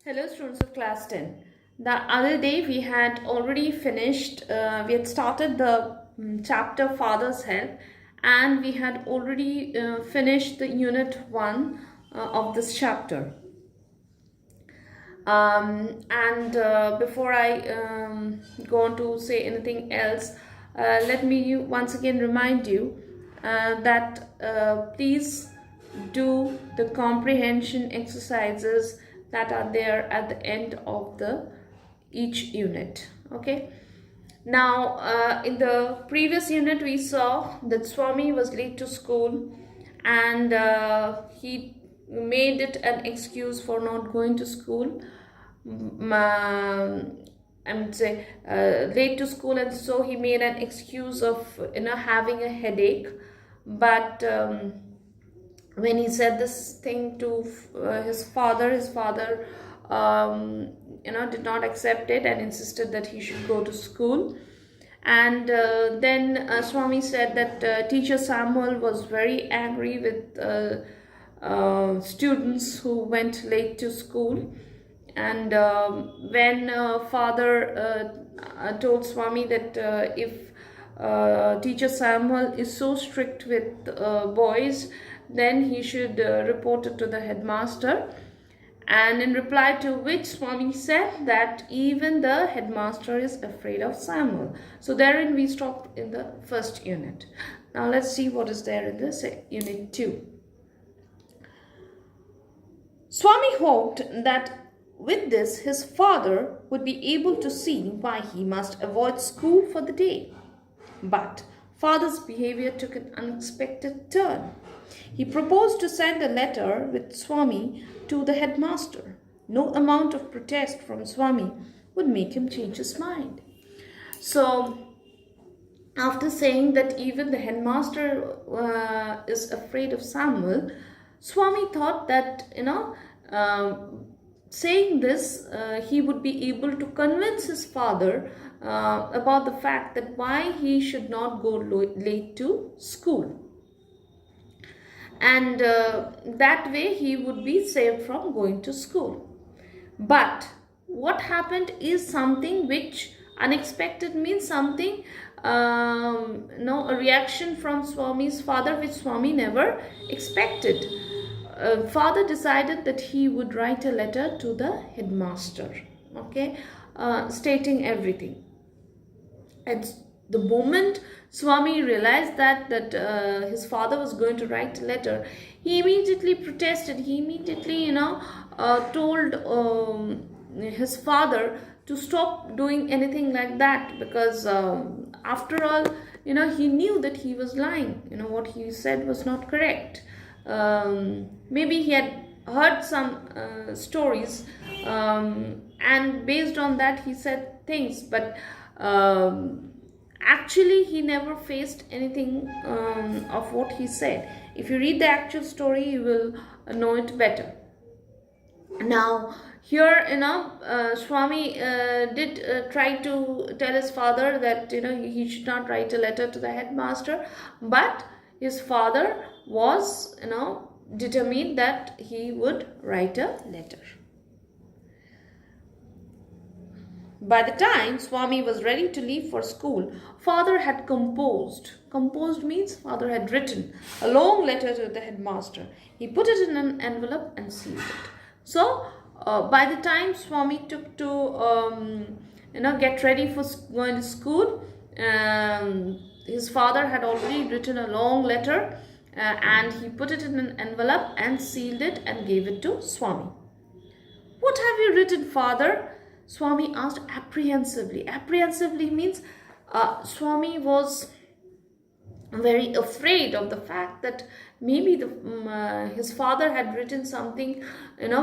Hello students of class 10. The other day we had already finished, we had started the chapter Father's Help, and we had already finished the unit 1 of this chapter. And before I go on to say anything else, let me once again remind you that please do the comprehension exercises that are there at the end of the each unit. Okay, now in the previous unit we saw that Swami was late to school, and he made it an excuse for not going to school. I would say late to school, and so he made an excuse of having a headache. But when he said this thing to his father did not accept it and insisted that he should go to school. And then Swami said that teacher Samuel was very angry with students who went late to school. And when father told Swami that if teacher Samuel is so strict with boys, then he should report it to the headmaster. And in reply to which Swami said that even the headmaster is afraid of Samuel. So therein we stopped in the first unit. Now let's see what is there in this unit 2. Swami hoped that with this his father would be able to see why he must avoid school for the day. But father's behavior took an unexpected turn. He proposed to send a letter with Swami to the headmaster. No amount of protest from Swami would make him change his mind. So, after saying that even the headmaster is afraid of Samuel, Swami thought that, saying this, he would be able to convince his father about the fact that why he should not go late to school. And that way he would be saved from going to school. But what happened is something which unexpected, means something, a reaction from Swami's father which Swami never expected. Father decided that he would write a letter to the headmaster, okay, stating everything. And the moment Swami realized that his father was going to write a letter, he immediately protested. He immediately, told his father to stop doing anything like that, because after all, he knew that he was lying. What he said was not correct. Maybe he had heard some stories, and based on that he said things, but actually he never faced anything of what he said. If you read the actual story, you will know it better. Now here, Swami did try to tell his father that he should not write a letter to the headmaster, but his father was determined that he would write a letter. By the time Swami was ready to leave for school, father had composed means father had written a long letter to the headmaster. He put it in an envelope and sealed it. So by the time Swami took to get ready for going to school, his father had already written a long letter, and he put it in an envelope and sealed it and gave it to Swami. "What have you written, father?" Swami asked apprehensively. Apprehensively means Swami was very afraid of the fact that maybe his father had written something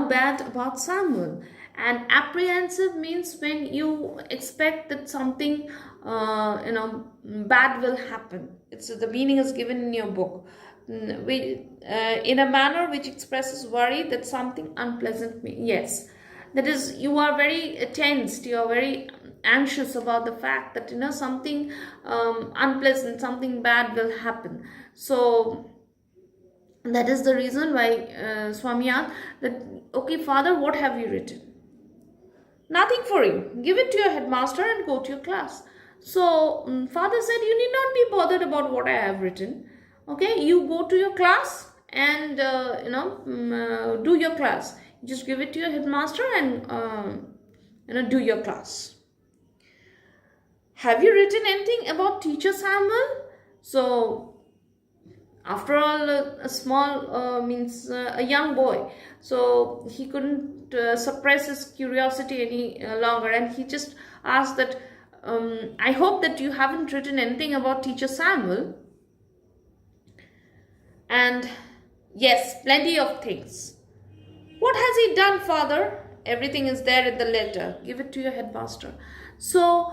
bad about Samuel. And apprehensive means when you expect that something bad will happen. It's the meaning is given in your book. In a manner which expresses worry that something unpleasant may. Yes, that is, you are very tensed, you are very anxious about the fact that something unpleasant, something bad will happen. So that is the reason why Swami asked that, okay father, what have you written? Nothing for you. Give it to your headmaster and go to your class. So father said, you need not be bothered about what I have written. Okay, you go to your class and do your class. Just give it to your headmaster and do your class. Have you written anything about teacher Samuel? So after all, a small means a young boy, so he couldn't suppress his curiosity any longer, and he just asked that, I hope that you haven't written anything about teacher Samuel. And yes, plenty of things. What has he done, father? Everything is there in the letter. Give it to your headmaster. So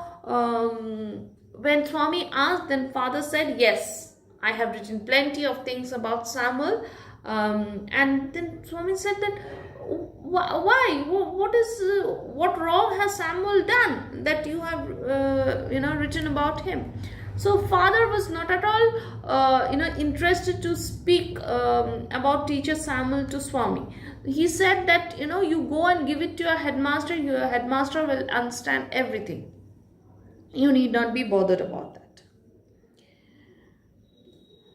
when Swami asked, then father said, yes, I have written plenty of things about Samuel. And then Swami said that, why? What wrong has Samuel done that you have written about him? So father was not at all interested to speak about teacher Samuel to Swami. He said that you go and give it to your headmaster will understand everything. You need not be bothered about that.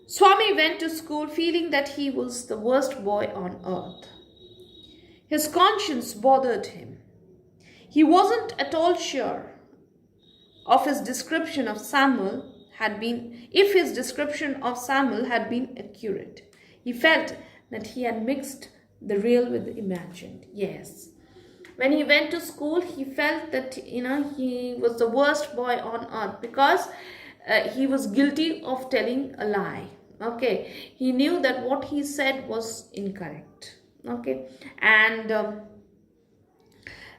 Swami went to school feeling that he was the worst boy on earth. His conscience bothered him. He wasn't at all sure of his description of Samuel if his description of Samuel had been accurate. He felt that he had mixed the real with the imagined. Yes. When he went to school, he felt that he was the worst boy on earth because he was guilty of telling a lie. Okay, he knew that what he said was incorrect. Okay, and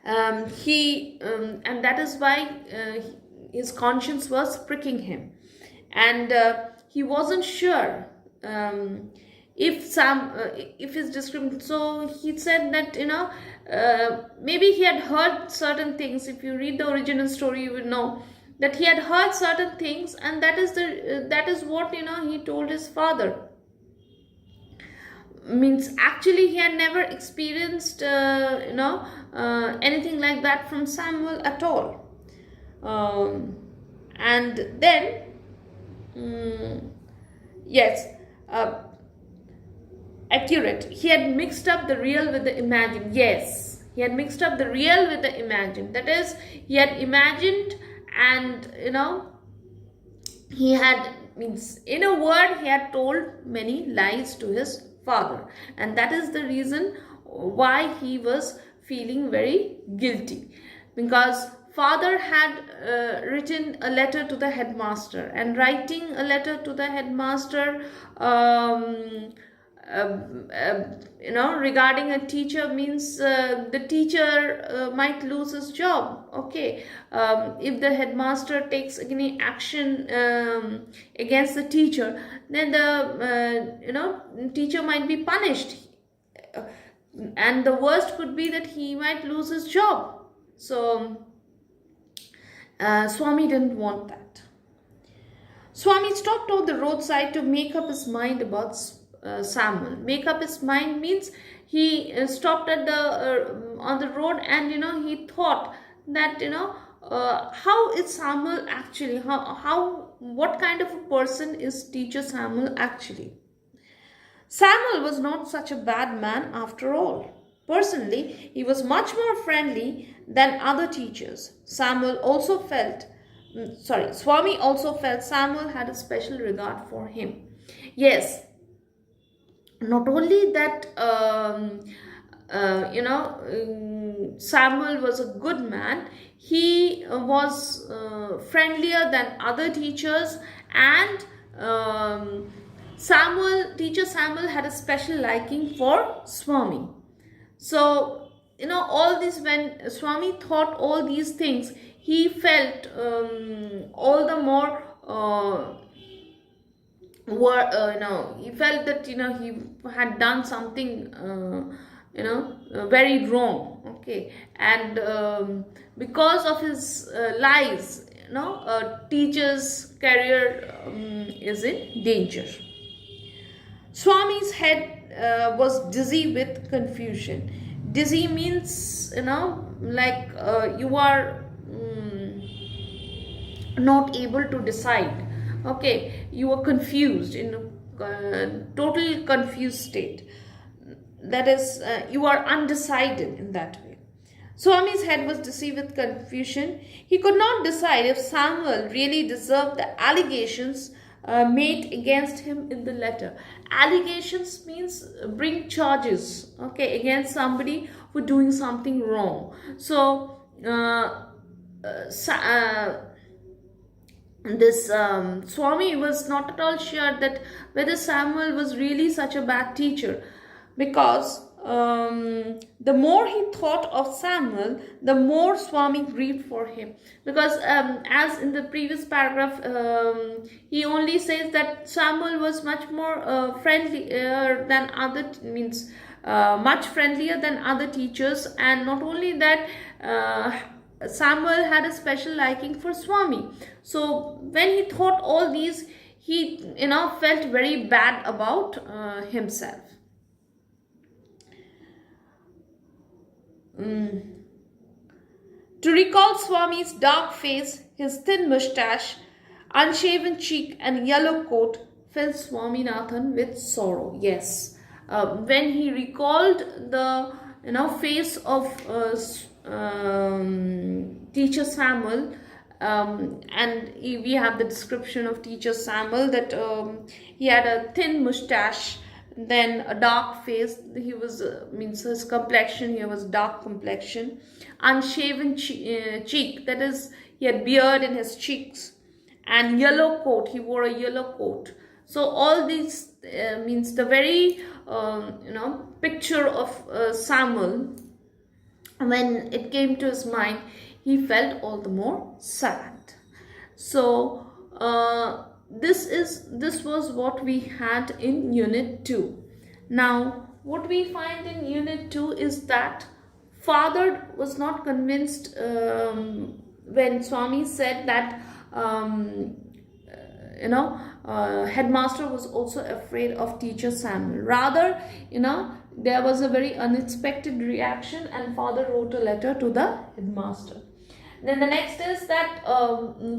and that is why his conscience was pricking him, and he wasn't sure if his description. So he said that maybe he had heard certain things. If you read the original story, you will know that he had heard certain things, and that is what he told his father. Means actually he had never experienced anything like that from Samuel at all. And then yes, accurate. He had mixed up the real with the imagined. Yes, he had mixed up the real with the imagined. That is, he had imagined, and he had, means in a word, he had told many lies to his father, and that is the reason why he was feeling very guilty, because father had written a letter to the headmaster, and writing a letter to the headmaster regarding a teacher means the teacher might lose his job. Okay, if the headmaster takes any action against the teacher, then the teacher might be punished, and the worst could be that he might lose his job. So Swami didn't want that. Swami stopped on the roadside to make up his mind about Samuel. Make up his mind means he stopped at on the road, and he thought that how is Samuel actually, what kind of a person is teacher Samuel actually. Samuel was not such a bad man after all. Personally, he was much more friendly than other teachers. Swami also felt Samuel had a special regard for him. Yes, not only that Samuel was a good man, he was friendlier than other teachers, and teacher Samuel had a special liking for Swami. So all this, when Swami thought all these things, he felt all the more he felt that he had done something very wrong. Okay, and because of his lies, a teacher's career is in danger. Swami's head was dizzy with confusion. Dizzy means, like you are not able to decide. Okay, you are confused, in a total confused state. That is, you are undecided in that way. Swami's head was dizzy with confusion. He could not decide if Samuel really deserved the allegations made against him in the letter. Allegations means bring charges, okay, against somebody for doing something wrong. So, this Swami was not at all sure that whether Samuel was really such a bad teacher, because the more he thought of Samuel, the more Swami grieved for him. Because as in the previous paragraph, he only says that Samuel was much more friendlier than other, means much friendlier than other teachers, and not only that, Samuel had a special liking for Swami. So when he thought all these, he felt very bad about himself. To recall Swami's dark face, his thin moustache, unshaven cheek, and yellow coat filled Swaminathan with sorrow. Yes, when he recalled the face of teacher Samuel, and we have the description of teacher Samuel, that he had a thin moustache, then a dark face. He was means his complexion here was dark complexion, unshaven cheek, that is, he had beard in his cheeks, and yellow coat, he wore a yellow coat. So all these means the very picture of Samuel, when it came to his mind, he felt all the more sad. So this was what we had in unit 2. Now what we find in unit 2 is that father was not convinced when Swami said that headmaster was also afraid of teacher Samuel. Rather, there was a very unexpected reaction, and father wrote a letter to the headmaster. Then the next is that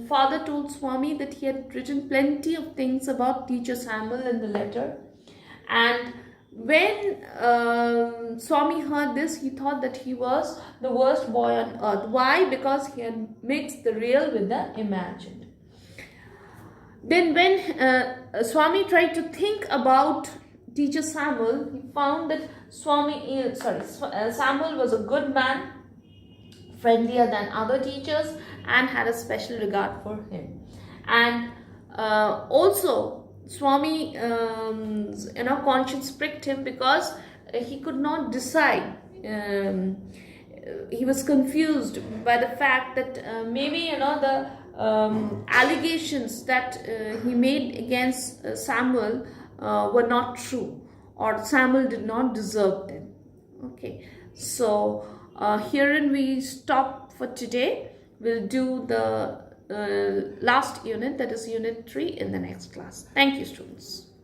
father told Swami that he had written plenty of things about teacher Samuel in the letter. And when Swami heard this, he thought that he was the worst boy on earth. Why? Because he had mixed the real with the imagined. Then when Swami tried to think about teacher Samuel, he found that Samuel was a good man, friendlier than other teachers, and had a special regard for him. And also Swami conscience pricked him, because he could not decide. He was confused by the fact that maybe the allegations that he made against Samuel were not true, or Samuel did not deserve them. Okay, so herein we stop for today. We'll do the last unit, that is unit 3, in the next class. Thank you, students.